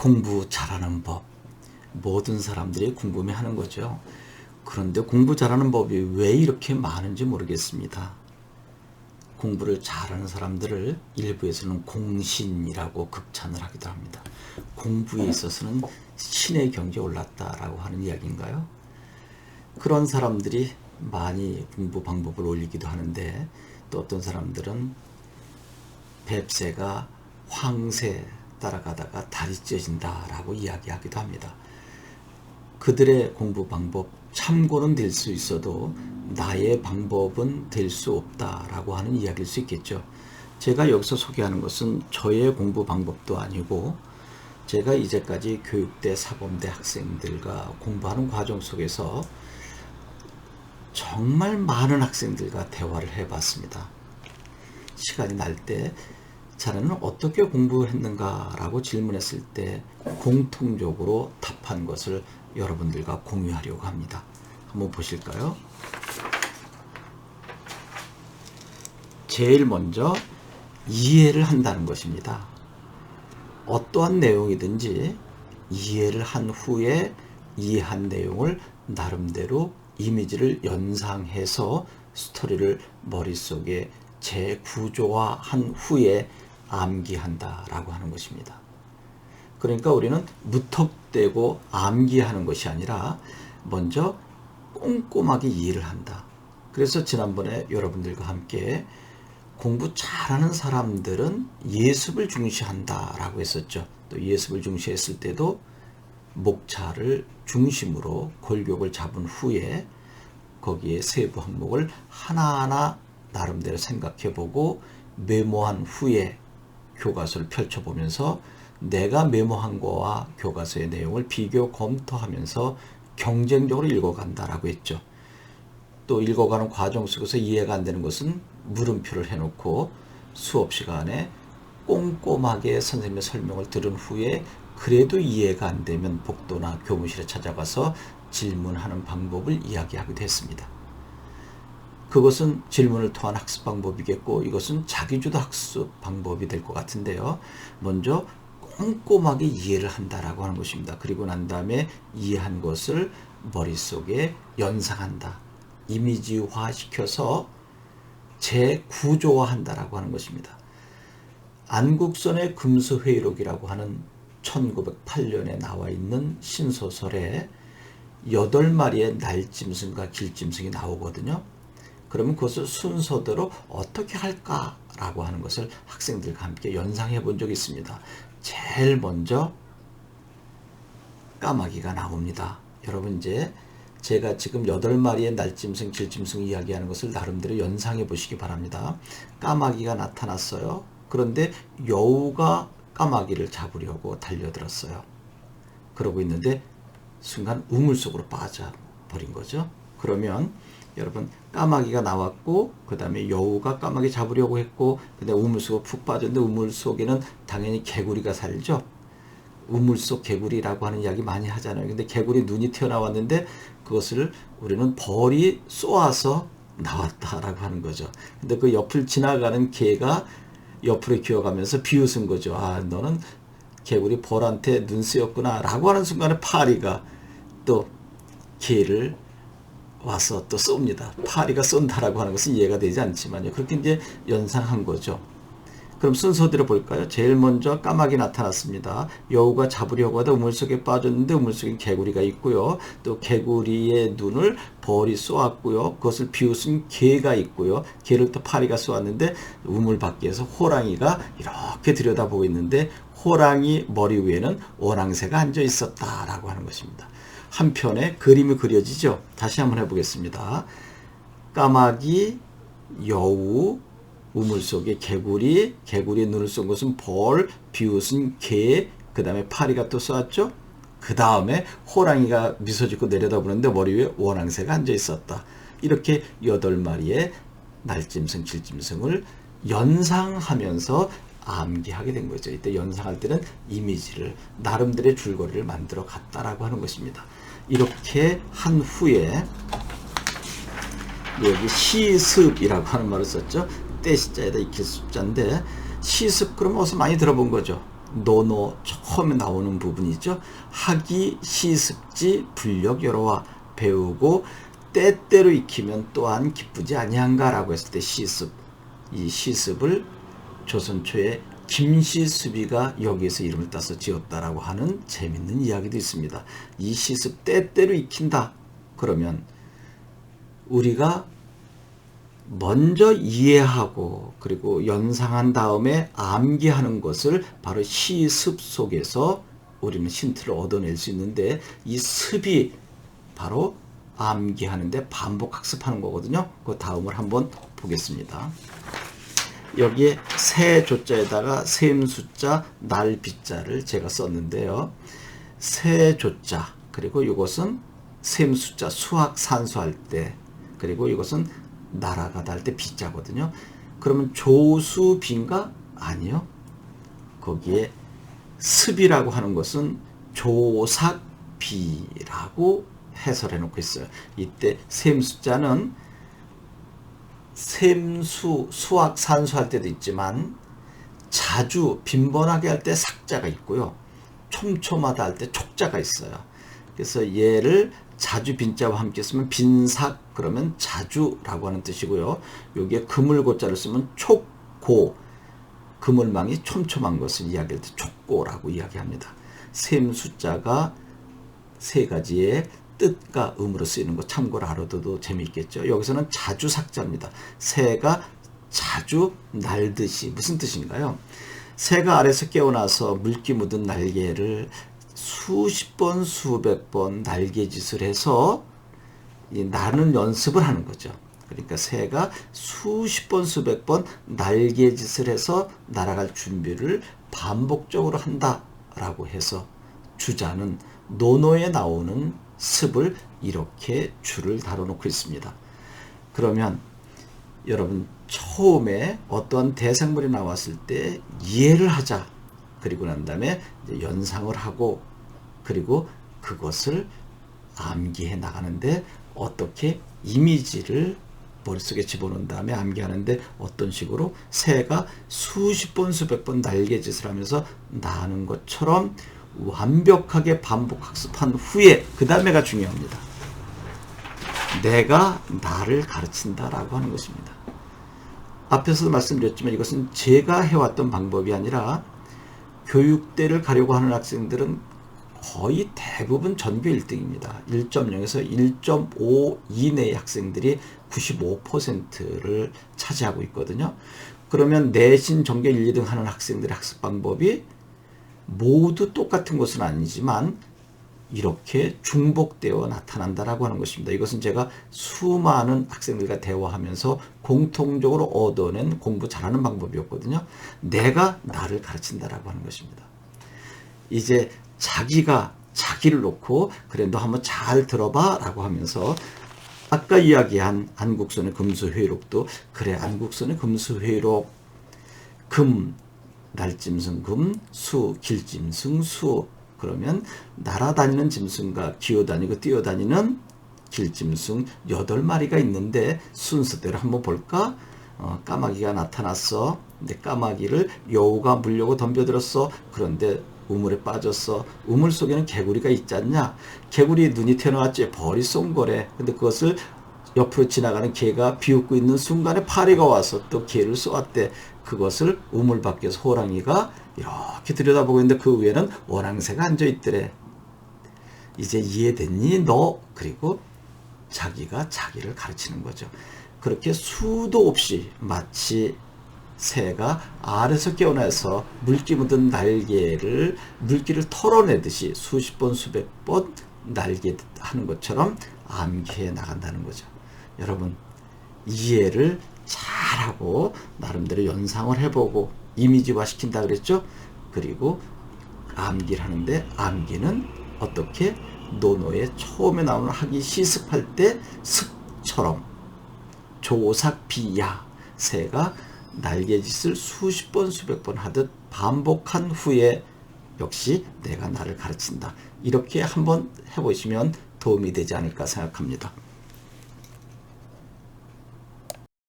공부 잘하는 법, 모든 사람들이 궁금해하는 거죠. 그런데 공부 잘하는 법이 왜 이렇게 많은지 모르겠습니다. 공부를 잘하는 사람들을 일부에서는 공신이라고 극찬을 하기도 합니다. 공부에 있어서는 신의 경지에 올랐다라고 하는 이야기인가요? 그런 사람들이 많이 공부 방법을 올리기도 하는데, 또 어떤 사람들은 뱁새가 황새 따라가다가 다리 찢어진다라고 이야기하기도 합니다. 그들의 공부 방법 참고는 될 수 있어도 나의 방법은 될 수 없다라고 하는 이야기일 수 있겠죠. 제가 여기서 소개하는 것은 저의 공부 방법도 아니고, 제가 이제까지 교육대, 사범대 학생들과 공부하는 과정 속에서 정말 많은 학생들과 대화를 해봤습니다. 시간이 날 때 자네는 어떻게 공부했는가 라고 질문했을 때 공통적으로 답한 것을 여러분들과 공유하려고 합니다. 한번 보실까요? 제일 먼저 이해를 한다는 것입니다. 어떠한 내용이든지 이해를 한 후에 이해한 내용을 나름대로 이미지를 연상해서 스토리를 머릿속에 재구조화한 후에 암기한다라고 하는 것입니다. 그러니까 우리는 무턱대고 암기하는 것이 아니라 먼저 꼼꼼하게 이해를 한다. 그래서 지난번에 여러분들과 함께 공부 잘하는 사람들은 예습을 중시한다라고 했었죠. 또 예습을 중시했을 때도 목차를 중심으로 골격을 잡은 후에 거기에 세부 항목을 하나하나 나름대로 생각해보고 메모한 후에 교과서를 펼쳐보면서 내가 메모한 거와 교과서의 내용을 비교 검토하면서 경쟁적으로 읽어간다라고 했죠. 또 읽어가는 과정 속에서 이해가 안 되는 것은 물음표를 해놓고 수업 시간에 꼼꼼하게 선생님의 설명을 들은 후에 그래도 이해가 안 되면 복도나 교무실에 찾아가서 질문하는 방법을 이야기하기도 했습니다. 그것은 질문을 통한 학습 방법이겠고, 이것은 자기주도 학습 방법이 될 것 같은데요. 먼저 꼼꼼하게 이해를 한다라고 하는 것입니다. 그리고 난 다음에 이해한 것을 머릿속에 연상한다. 이미지화 시켜서 재구조화한다라고 하는 것입니다. 안국선의 금수회의록이라고 하는 1908년에 나와 있는 신소설에 8마리의 날짐승과 길짐승이 나오거든요. 그러면 그것을 순서대로 어떻게 할까라고 하는 것을 학생들과 함께 연상해 본 적이 있습니다. 제일 먼저 까마귀가 나옵니다. 여러분, 이제 제가 지금 8마리의 날짐승, 길짐승 이야기하는 것을 나름대로 연상해 보시기 바랍니다. 까마귀가 나타났어요. 그런데 여우가 까마귀를 잡으려고 달려들었어요. 그러고 있는데 순간 우물 속으로 빠져버린 거죠. 그러면 여러분, 까마귀가 나왔고 그 다음에 여우가 까마귀 잡으려고 했고 근데 우물 속으로 푹 빠졌는데 우물 속에는 당연히 개구리가 살죠. 우물 속 개구리라고 하는 이야기 많이 하잖아요. 근데 개구리 눈이 튀어나왔는데 그것을 우리는 벌이 쏘아서 나왔다라고 하는 거죠. 근데 그 옆을 지나가는 개가 옆으로 기어가면서 비웃은 거죠. 아, 너는 개구리 벌한테 눈 쓰였구나 라고 하는 순간에 파리가 또 개를 와서 또 쏩니다. 파리가 쏜다라고 하는 것은 이해가 되지 않지만요. 그렇게 이제 연상한 거죠. 그럼 순서대로 볼까요? 제일 먼저 까마귀 나타났습니다. 여우가 잡으려고 하다 우물 속에 빠졌는데 우물 속에 개구리가 있고요. 또 개구리의 눈을 벌이 쏘았고요. 그것을 비웃은 개가 있고요. 개를 또 파리가 쏘았는데 우물 밖에서 호랑이가 이렇게 들여다보고 있는데 호랑이 머리 위에는 오랑새가 앉아 있었다라고 하는 것입니다. 한편에 그림이 그려지죠. 다시 한번 해보겠습니다. 까마귀, 여우, 우물 속에 개구리, 개구리의 눈을 쏜 것은 벌, 비웃은 개, 그 다음에 파리가 또 쏘았죠. 그 다음에 호랑이가 미소 짓고 내려다보는데 머리 위에 오랑새가 앉아 있었다. 이렇게 8마리의 날짐승, 질짐승을 연상하면서 암기하게 된 거죠. 이때 연상할 때는 이미지를 나름대로의 줄거리를 만들어 갔다라고 하는 것입니다. 이렇게 한 후에 여기 시습이라고 하는 말을 썼죠. 떼시자에다 익힐 습자인데 시습 그러면 어디서 많이 들어본 거죠. 노노, 처음에 나오는 부분이죠. 학이 시습지 불력 여러와 배우고 때때로 익히면 또한 기쁘지 아니한가라고 했을 때 시습, 이 시습을 조선 초에 김시수비가 여기에서 이름을 따서 지었다라고 하는 재밌는 이야기도 있습니다. 이 시습 때때로 익힌다. 그러면 우리가 먼저 이해하고 그리고 연상한 다음에 암기하는 것을 바로 시습 속에서 우리는 힌트를 얻어낼 수 있는데, 이 습이 바로 암기하는데 반복 학습하는 거거든요. 그 다음을 한번 보겠습니다. 여기에 세 조자에다가 셈 숫자 날 비자를 제가 썼는데요. 세 조자, 그리고 이것은 셈 숫자 수학 산수할 때, 그리고 이것은 날아가다 할 때 비자거든요. 그러면 조수빈가? 아니요. 거기에 습이라고 하는 것은 조삭비라고 해설해 놓고 있어요. 이때 셈 숫자는 셈수, 수학, 산수할 때도 있지만 자주 빈번하게 할 때 삭자가 있고요. 촘촘하다 할 때 촉자가 있어요. 그래서 얘를 자주 빈자와 함께 쓰면 빈삭, 그러면 자주라고 하는 뜻이고요. 여기에 그물고자를 쓰면 촉고, 그물망이 촘촘한 것을 이야기할 때 촉고라고 이야기합니다. 셈 숫자가 세 가지의 뜻과 음으로 쓰이는 거 참고로 알아둬도 재미있겠죠. 여기서는 자주 삭자입니다. 새가 자주 날듯이, 무슨 뜻인가요? 새가 알에서 깨어나서 물기 묻은 날개를 수십 번 수백 번 날개짓을 해서 이 나는 연습을 하는 거죠. 그러니까 새가 수십 번 수백 번 날개짓을 해서 날아갈 준비를 반복적으로 한다라고 해서 주자는 논어에 나오는 습을 이렇게 줄을 달아놓고 있습니다. 그러면 여러분 처음에 어떤 대상물이 나왔을 때 이해를 하자. 그리고 난 다음에 이제 연상을 하고 그리고 그것을 암기해 나가는데 어떻게 이미지를 머릿속에 집어넣은 다음에 암기하는데 어떤 식으로 새가 수십 번 수백 번 날개짓을 하면서 나는 것처럼 완벽하게 반복 학습한 후에 그 다음에가 중요합니다. 내가 나를 가르친다라고 하는 것입니다. 앞에서도 말씀드렸지만 이것은 제가 해왔던 방법이 아니라 교육대를 가려고 하는 학생들은 거의 대부분 전교 1등입니다. 1.0에서 1.5 이내의 학생들이 95%를 차지하고 있거든요. 그러면 내신 전교 1, 2등 하는 학생들의 학습 방법이 모두 똑같은 것은 아니지만 이렇게 중복되어 나타난다라고 하는 것입니다. 이것은 제가 수많은 학생들과 대화하면서 공통적으로 얻어낸 공부 잘하는 방법이었거든요. 내가 나를 가르친다라고 하는 것입니다. 이제 자기가 자기를 놓고 그래 너 한번 잘 들어봐 라고 하면서 아까 이야기한 안국선의 금수회록도 그래 안국선의 금수회록 금 날짐승 금, 수 길짐승 수. 그러면 날아다니는 짐승과 기어다니고 뛰어다니는 길짐승 8마리가 있는데 순서대로 한번 볼까? 까마귀가 나타났어. 근데 까마귀를 여우가 물려고 덤벼들었어. 그런데 우물에 빠졌어. 우물 속에는 개구리가 있지 않냐? 개구리 눈이 튀어나왔지. 벌이 쏜 거래. 근데 그것을 옆으로 지나가는 개가 비웃고 있는 순간에 파리가 와서 또 개를 쏘았대. 그것을 우물 밖에서 호랑이가 이렇게 들여다보고 있는데 그 위에는 원앙새가 앉아있더래. 이제 이해됐니 너? 그리고 자기가 자기를 가르치는 거죠. 그렇게 수도 없이 마치 새가 알에서 깨어나서 물기 묻은 날개를 물기를 털어내듯이 수십 번 수백 번 날개 하는 것처럼 암기해 나간다는 거죠. 여러분 이해를 잘하고 나름대로 연상을 해보고 이미지화 시킨다 그랬죠. 그리고 암기를 하는데 암기는 어떻게 논어에 처음에 나오는 학이 시습할 때 습처럼 조삭비야 새가 날개짓을 수십 번 수백 번 하듯 반복한 후에 역시 내가 나를 가르친다. 이렇게 한번 해보시면 도움이 되지 않을까 생각합니다.